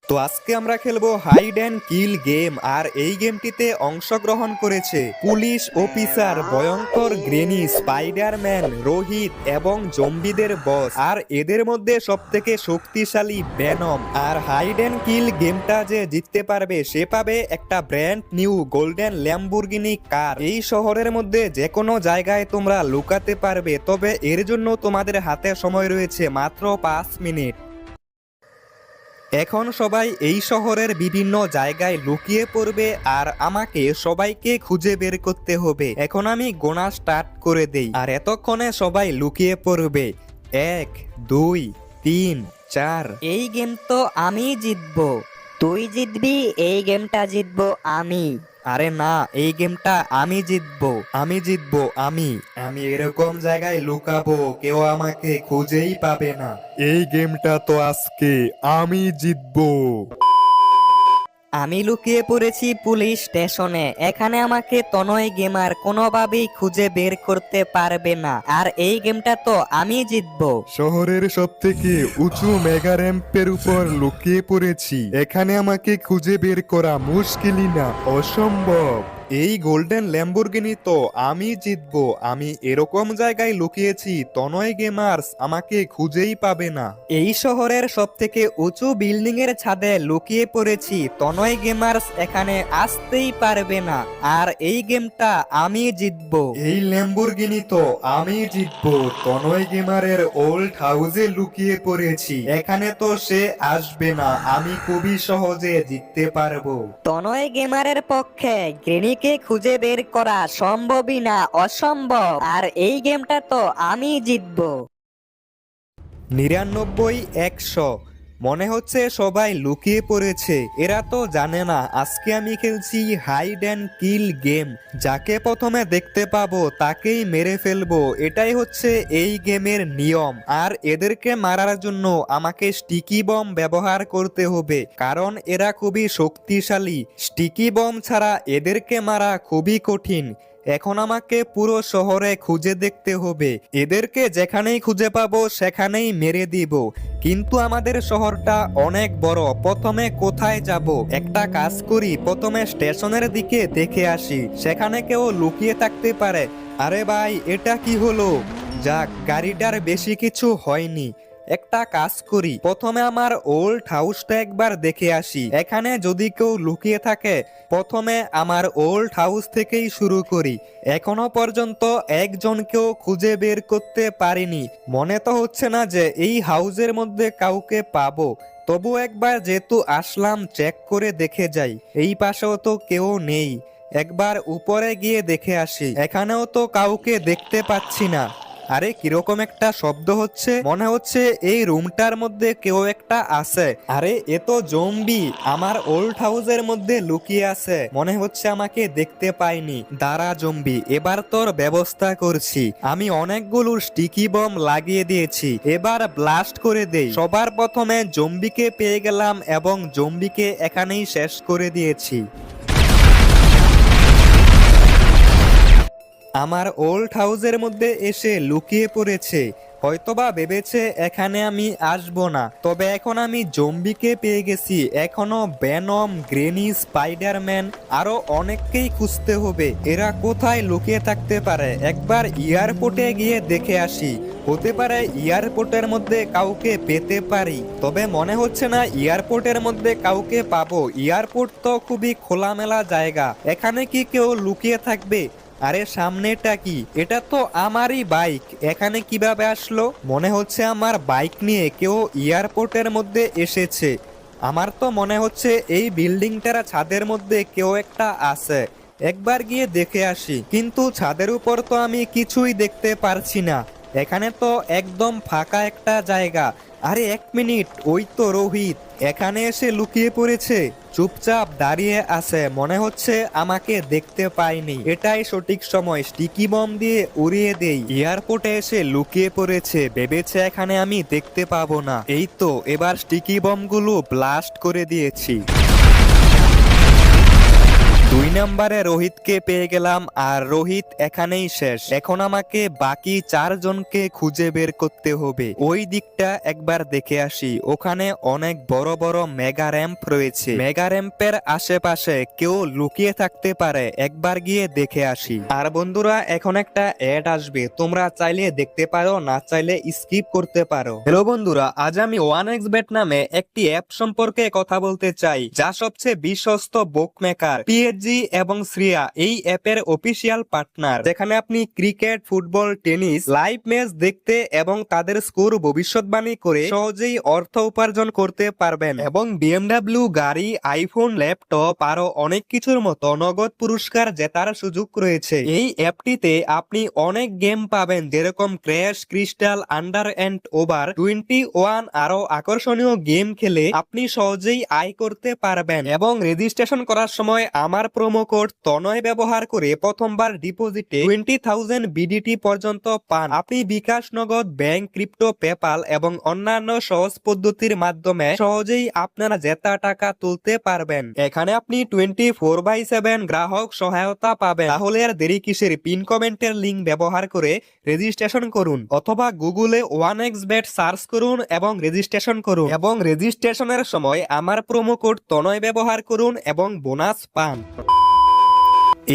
তো আজকে আমরা খেলবো হাইড অ্যান্ড কিল গেম। আর এই গেমটিতে অংশগ্রহণ করেছে পুলিশ অফিসার, ভয়ঙ্কর গ্রেনি, স্পাইডারম্যান, রোহিত এবং জম্বিদের বস। আর এদের মধ্যে সবথেকে শক্তিশালী ভেনম। আর হাইড অ্যান্ড কিল গেমটা যে জিততে পারবে সে পাবে একটা brand new golden Lamborghini car. এই শহরের মধ্যে যে কোনো জায়গায় তোমরা লুকাতে পারবে, তবে এর জন্য তোমাদের হাতে সময় রয়েছে মাত্র 5 মিনিট। এখন সবাই এই শহরের বিভিন্ন জায়গায় লুকিয়ে পড়বে আর আমাকে সবাইকে খুঁজে বের করতে হবে। এখন আমি গোনা স্টার্ট করে দেই আর এতক্ষণে সবাই লুকিয়ে পড়বে। 1, 2, 3, 4। এই গেম তো আমি জিতবো। তুই জিতবি, এই গেমটা জিতবো আমি। আরে না, এই গেমটা আমি জিতবো। আমি এরকম জায়গায় লুকাবো কেউ আমাকে খুঁজেই পাবে না। এই গেমটা তো আজকে আমি জিতবো। আমি লুকিয়ে পড়েছি পুলিশ স্টেশনে। এখানে আমাকে তনয় গেমার কোনোভাবেই খুঁজে বের করতে পারবে না। আর এই গেমটা তো আমি জিতবো। শহরের সব থেকে উঁচু মেগা র্যাম্পের উপর লুকিয়ে পড়েছি। এখানে আমাকে খুঁজে বের করা মুশকিলই না, অসম্ভব। এই গোল্ডেন ল্যাম্বরগিনি তো আমি জিতবো। আমি এরকম জায়গায় লুকিয়েছি তনয় গেমার্স আমাকে খুঁজেই পাবে না। এই শহরের সবথেকে উঁচু বিল্ডিং এর ছাদে লুকিয়ে পড়েছি, তনয় গেমার্স এখানে আসতেই পারবে না। আর এই গেমটা আমি জিতবো। এই ল্যাম্বরগিনি তো আমি জিতবো। তনয় গেমারের ওল্ড হাউসে লুকিয়ে পড়েছি, এখানে তো সে আসবে না। আমি খুবই সহজে জিততে পারবো। তনয় গেমারের পক্ষে গ্রেনিকে খুঁজে বের করা সম্ভবই না, অসম্ভব। আর এই গেমটা তো আমি জিতবো। 99, 100। মনে হচ্ছে সবাই লুকিয়ে পড়েছে। এরা তো জানে না আজকে আমি খেলছি হাইড অ্যান্ড কিল গেম। যাকে প্রথমে দেখতে পাবো তাকেই মেরে ফেলবো, এটাই হচ্ছে এই গেমের নিয়ম। আর এদেরকে মারার জন্য আমাকে স্টিকি বম ব্যবহার করতে হবে, কারণ এরা খুবই শক্তিশালী। স্টিকি বম ছাড়া এদেরকে মারা খুবই কঠিন। এখন আমাকে পুরো শহরে খুঁজে দেখতে হবে। এদেরকে যেখানেই খুঁজে পাবো সেখানেই মেরে দিব। কিন্তু আমাদের শহরটা অনেক বড়, প্রথমে কোথায় যাব? একটা কাজ করি, প্রথমে স্টেশনের দিকে দেখে আসি, সেখানে কেউ লুকিয়ে থাকতে পারে। আরে ভাই, এটা কি হলো? যাক, গাড়িটার বেশি কিছু হয়নি। একটা কাজ করি, প্রথমে আমার ওল্ড হাউসটা একবার দেখে আসি। এখানে যদি কেউ লুকিয়ে থাকে, প্রথমে আমার ওল্ড হাউস থেকেই শুরু করি। এখনো পর্যন্ত একজনকেও খুঁজে বের করতে পারিনি। মনে তো হচ্ছে না যে এই হাউসের মধ্যে কাউকে পাবো। তবু একবার যেহেতু আসলাম, চেক করে দেখে যাই। এই পাশেও তো কেউ নেই। একবার উপরে গিয়ে দেখে আসি, এখানেও তো কাউকে দেখতে পাচ্ছি না। আরে, কিরকম একটা শব্দ হচ্ছে, মনে হচ্ছে এই রুমটার মধ্যে কেউ একটা আছে। আরে, এ তো জম্বি আমার ওল্ড হাউসের মধ্যে লুকিয়ে আছে। মনে হচ্ছে আমাকে দেখতে পাইনি। দাঁড়া জম্বি, এবার তোর ব্যবস্থা করছি। আমি অনেকগুলো স্টিকি বম লাগিয়ে দিয়েছি, এবার ব্লাস্ট করে দেই। সবার প্রথমে জম্বিকে পেয়ে গেলাম এবং জম্বিকে এখানেই শেষ করে দিয়েছি। আমার ওল্ড হাউসের মধ্যে এসে লুকিয়ে পড়েছে। হয়তোবা ভেবেছে এখানে আমি আসবো না। তবে এখন আমি জম্বিকে পেয়ে গেছি। এখনো ভেনম, গ্রেনি, স্পাইডারম্যান আরো অনেককেই খুঁজতে হবে। এরা কোথায় লুকিয়ে থাকতে পারে? একবার এয়ারপোর্টে গিয়ে দেখে আসি, হতে পারে এয়ারপোর্টের মধ্যে কাউকে পেতে পারি। তবে মনে হচ্ছে না এয়ারপোর্টের মধ্যে কাউকে পাবো। এয়ারপোর্ট তো খুবই খোলামেলা জায়গা, এখানে কি কেউ লুকিয়ে থাকবে? আরে, সামনেটা কি? এটা তো আমারই বাইক, এখানে কিভাবে আসলো? মনে হচ্ছে আমার বাইক নিয়ে কেউ এয়ারপোর্টের মধ্যে এসেছে। আমার তো মনে হচ্ছে এই বিল্ডিংটার ছাদের মধ্যে কেউ একটা আছে। একবার গিয়ে দেখে আসি। কিন্তু ছাদের উপর তো আমি কিছুই দেখতে পারছি না। এখানে তো একদম ফাঁকা একটা জায়গা। আরে, 1 মিনিট, ওই তো রোহিত এখানে এসে লুকিয়ে পড়েছে। চুপচাপ দাঁড়িয়ে আছে, মনে হচ্ছে আমাকে দেখতে পায়নি। এটাই সঠিক সময়, স্টিকি বম দিয়ে উড়িয়ে দেই। এয়ারপোর্টে এসে লুকিয়ে পড়েছে, ভেবেছে এখানে আমি দেখতে পাবো না। এই তো, এবার স্টিকি বমগুলো ব্লাস্ট করে দিয়েছি। 2 নম্বরে রোহিতকে পেয়ে গেলাম, আর রোহিত এখানেই শেষ। এখন আমাকে বাকি 4 জনকে খুঁজে বের করতে হবে। ওই দিকটা একবার দেখে আসি, ওখানে অনেক বড় বড় মেগা র্যাম্প রয়েছে। মেগা র্যাম্পের আশেপাশে কেউ লুকিয়ে থাকতে পারে, একবার গিয়ে দেখে আসি। আর বন্ধুরা, এখন একটা অ্যাড আসবে, তোমরা চাইলে দেখতে পারো, না চাইলে স্কিপ করতে পারো। হ্যালো বন্ধুরা, আজ আমি 1xBet নামে একটি অ্যাপ সম্পর্কে কথা বলতে চাই, যা সবচেয়ে বিশ্বস্ত বুকমেকার। পিএসজি এবং শ্রিয়া এই অ্যাপের অফিসিয়াল পার্টনার, যেখানে আপনি cricket, football, tennis live match দেখতে এবং তাদের স্কোর ভবিষ্যৎবাণী করে সহজেই অর্থ উপার্জন করতে পারবেন। এবং বিএমডব্লিউ গাড়ি, আইফোন, ল্যাপটপ আরো অনেক কিছুর মতো নগদ পুরস্কার জেতার সুযোগ রয়েছে। এই অ্যাপটিতে আপনি অনেক গেম পাবেন, যেরকম crash, crystal, under and over 21 আরো আকর্ষণীয় গেম খেলে আপনি সহজেই আয় করতে পারবেন। এবং রেজিস্ট্রেশন করার সময় আমার প্রোমো কোড তনয় ব্যবহার করে প্রথমবার ডিপোজিটে 20,000 বিডিটি পর্যন্ত পান। আপনি বিকাশ, নগদ, ব্যাংক, ক্রিপ্টো, পেপাল এবং অন্যান্য সহজ পদ্ধতির মাধ্যমে সহজেই আপনারা জেতা টাকা তুলতে পারবেন। এখানে আপনি 24/7 গ্রাহক সহায়তা পাবেন। তাহলে আর দেরি কিসের, পিন কমেন্টের লিংক ব্যবহার করে রেজিস্ট্রেশন করুন, অথবা গুগলে 1xBet সার্চ করুন এবং রেজিস্ট্রেশন করুন। এবং রেজিস্ট্রেশনের সময় আমার প্রোমো কোড তনয় ব্যবহার করুন এবং বোনাস পান।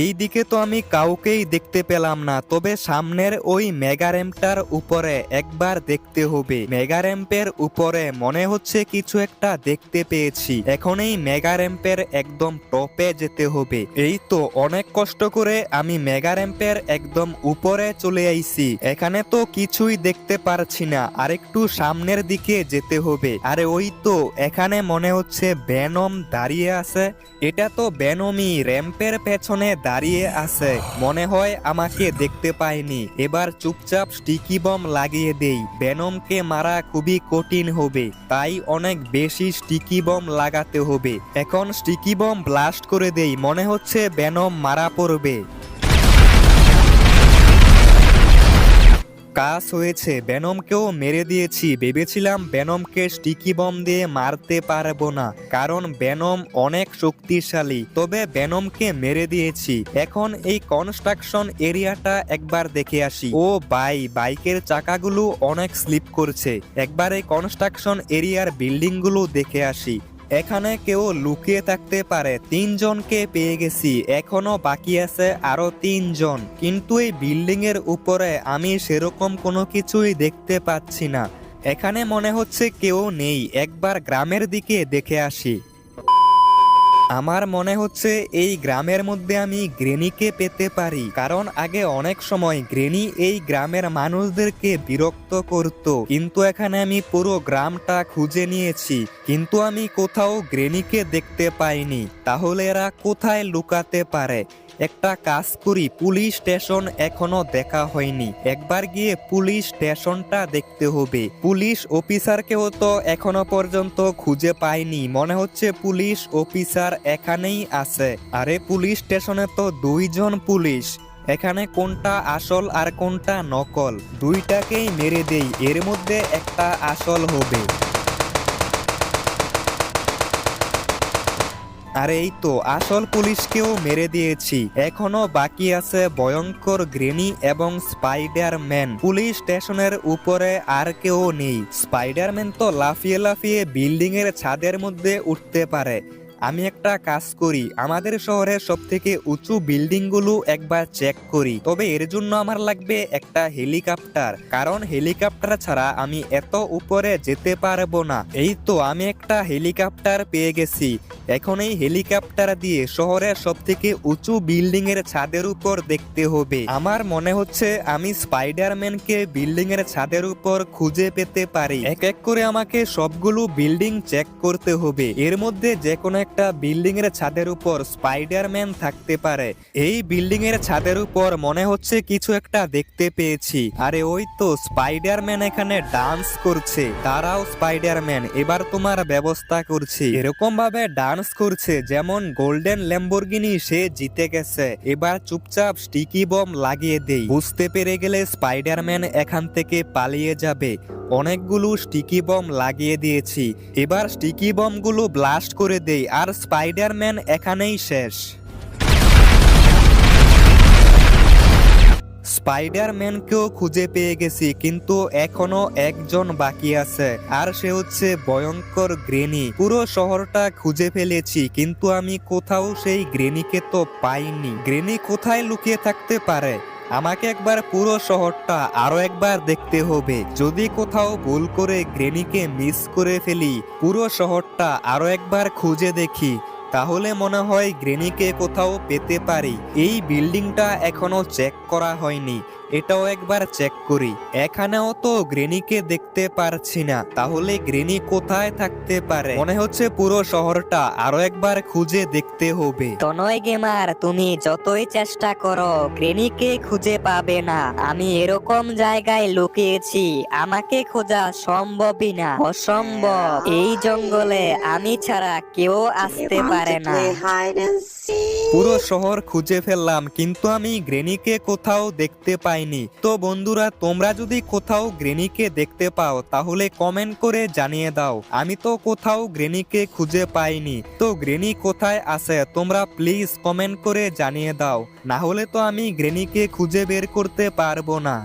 এই দিকে তো আমি কাউকেই দেখতে পেলাম না, তবে সামনের ওই মেগা র্যাম্পটার উপরে একবার দেখতে হবে। মেগা র্যাম্পের উপরে মনে হচ্ছে কিছু একটা দেখতে পেয়েছি। এখন এই মেগা র্যাম্পের একদম টপে যেতে হবে। এই তো অনেক কষ্ট করে আমি মেগা র্যাম্পের একদম উপরে চলে আইছি। এখানে তো কিছুই দেখতে পারছি না, আরেকটু সামনের দিকে যেতে হবে। আরে ওই তো, এখানে মনে হচ্ছে ভেনম দাঁড়িয়ে আছে। এটা তো ভেনমই র্যাম্পের পেছনে দাঁড়িয়ে আছে, মনে হয় আমাকে দেখতে পায়নি। এবার চুপচাপ স্টিকি বম লাগিয়ে দেই। ভেনমকে মারা খুবই কঠিন হবে, তাই অনেক বেশি স্টিকি বম লাগাতে হবে। এখন স্টিকি বম ব্লাস্ট করে দেই, মনে হচ্ছে ভেনম মারা পড়বে। কাজ হয়েছে, ভেনমকেও মেরে দিয়েছি। ভেবেছিলাম ভেনমকে স্টিকি বম দিয়ে মারতে পারবো না, কারণ ভেনম অনেক শক্তিশালী, তবে ভেনমকে মেরে দিয়েছি। এখন এই কনস্ট্রাকশন এরিয়াটা একবার দেখে আসি। ও ভাই, বাইকের চাকাগুলো অনেক স্লিপ করছে। একবার এই কনস্ট্রাকশন এরিয়ার বিল্ডিং গুলো দেখে আসি। এখানে কেউ লুকিয়ে থাকতে পারে। 3 জনকে পেয়ে গেছি, এখনো বাকি আছে আরো 3 জন। কিন্তু এই বিল্ডিং এর উপরে আমি সেরকম কোনো কিছুই দেখতে পাচ্ছি না। এখানে মনে হচ্ছে কেউ নেই, একবার গ্রামের দিকে দেখে আসি। আমার মনে হচ্ছে এই গ্রামের মধ্যে আমি গ্রেনিকে পেতে পারি, কারণ আগে অনেক সময় গ্রেনি এই গ্রামের মানুষদেরকে বিরক্ত করত। কিন্তু এখানে আমি পুরো গ্রামটা খুঁজে নিয়েছি, কিন্তু আমি কোথাও গ্রেনিকে দেখতে পাইনি। তাহলে এরা কোথায় লুকাতে পারে? একটা কাজ করি, পুলিশ স্টেশন এখনো দেখা হয়নি, একবার গিয়ে পুলিশ স্টেশনটা দেখতে হবে। পুলিশ অফিসারকেও তো এখনো পর্যন্ত খুঁজে পাইনি, মনে হচ্ছে পুলিশ অফিসার এখানেই আছে। আরে পুলিশ স্টেশনে তো 2 জন পুলিশ, এখানে কোনটা আসল আর কোনটা নকল? দুইটাকেই মেরে দেই, এর মধ্যে একটা আসল হবে। আর এই তো আসল পুলিশকেও মেরে দিয়েছি। এখনো বাকি আছে ভয়ঙ্কর গ্রেনি এবং স্পাইডারম্যান। পুলিশ স্টেশনের উপরে আর কেউ নেই। স্পাইডারম্যান তো লাফিয়ে লাফিয়ে বিল্ডিং এর ছাদের মধ্যে উঠতে পারে। আমি একটা কাজ করি, আমাদের শহরের সবথেকে উঁচু বিল্ডিং গুলো একবার চেক করি। তবে এর জন্য আমার লাগবে একটা হেলিকপ্টার, কারণ হেলিকপ্টার ছাড়া আমি এত উপরে যেতে পারবো না। এই তো আমি একটা হেলিকপ্টার পেয়ে গেছি। এখন এই হেলিকপ্টার দিয়ে শহরের সবথেকে উঁচু বিল্ডিং এর ছাদের উপর দেখতে হবে। আমার মনে হচ্ছে আমি স্পাইডারম্যানকে বিল্ডিং এর ছাদের উপর খুঁজে পেতে পারি। এক এক করে আমাকে সবগুলো বিল্ডিং চেক করতে হবে, এর মধ্যে যে কোনো একটা বিল্ডিং এর ছাদের উপর স্পাইডারম্যান থাকতে পারে। এই বিল্ডিং এর ছাদের উপর মনে হচ্ছে কিছু একটা দেখতে পেয়েছি। আরে ওই তো স্পাইডারম্যান এখানে ডান্স করছে। দাঁড়াও স্পাইডারম্যান, এবার তোমার ব্যবস্থা করছি। এরকম ভাবে ডান্স করছে যেমন গোল্ডেন ল্যাম্বরগিনি সে জিতে গেছে। এবার চুপচাপ স্টিকি বম লাগিয়ে দেই। বুঝতে পেরে গেলে স্পাইডারম্যান এখান থেকে পালিয়ে যাবে। অনেকগুলো স্টিকি বম লাগিয়ে দিয়েছি, এবার স্টিকি বম গুলো ব্লাস্ট করে দেই আর স্পাইডারম্যান এখানেই শেষ। স্পাইডারম্যানকেও খুঁজে পেয়ে গেছি, কিন্তু এখনো একজন বাকি আছে, আর সে হচ্ছে ভয়ঙ্কর গ্রেনি। পুরো শহরটা খুঁজে ফেলেছি, কিন্তু আমি কোথাও সেই গ্রেনিকে তো পাইনি। গ্রেনি কোথায় লুকিয়ে থাকতে পারে? আমাকে একবার পুরো শহরটা আরো একবার দেখতে হবে। যদি কোথাও ভুল করে গ্রেনিকে মিস করে ফেলি, পুরো শহরটা আরো একবার খুঁজে দেখি, তাহলে মনে হয় গ্রেনিকে কোথাও পেতে পারি। এই বিল্ডিংটা এখনো চেক করা হয়নি, এটাও একবার চেক করি। এখানেও তো গ্রেনিকে দেখতে পারছি না, তাহলে গ্রেনি কোথায় থাকতে পারে? মনে হচ্ছে পুরো শহরটা আরো একবার খুঁজে দেখতে হবে। তনয় গেমার, তুমি যতই চেষ্টা করো গ্রেনিকে খুঁজে পাবে না। আমি এরকম জায়গায় লুকিয়েছি, আমাকে খোঁজা সম্ভবই না, অসম্ভব। এই জঙ্গলে আমি ছাড়া কেউ আসতে পারে না। পুরো শহর খুঁজে ফেললাম, কিন্তু আমি গ্রেনিকে কোথাও দেখতে পাইনি। তো বন্ধুরা, তোমরা যদি কোথাও গ্রেনিকে দেখতে পাও তাহলে কমেন্ট করে জানিয়ে দাও। আমি তো কোথাও গ্রেনিকে খুঁজে পাইনি। তো গ্রেনি কোথায় আছে তোমরা প্লিজ কমেন্ট করে জানিয়ে দাও, না হলে তো আমি গ্রেনিকে খুঁজে বের করতে পারবো না।